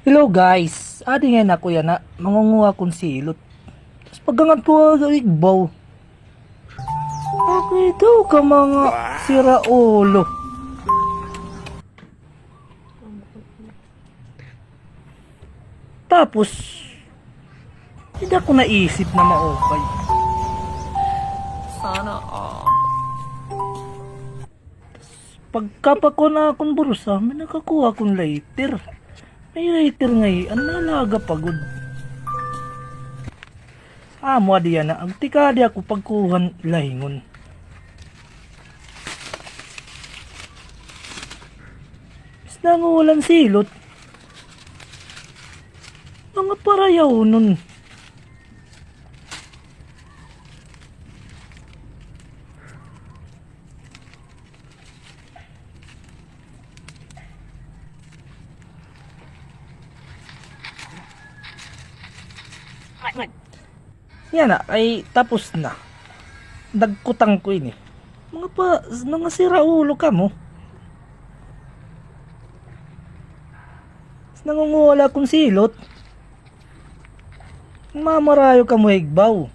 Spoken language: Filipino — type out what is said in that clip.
Hello guys, adi nga na kuya na mangunguha kong silot. Tapos paggangat ko igbaw. Okay daw ka mga sira ulo. Tapos, hindi ako naisip na maokay. Sana all. Pagkapako na akong burusa, may nakakuha akong lighter. May lighter ngayon, ang nalaga pagod. Amo adi yan na, ang tikadi ako pagkuhan lahingon. Is nangulan silot. Mga parayaw nun. Yan na, ay tapos na. Dagkutang ko ini. Mga sira ulo ka mo. Nangungula kong silot. Mamarayo ka mo higbaw.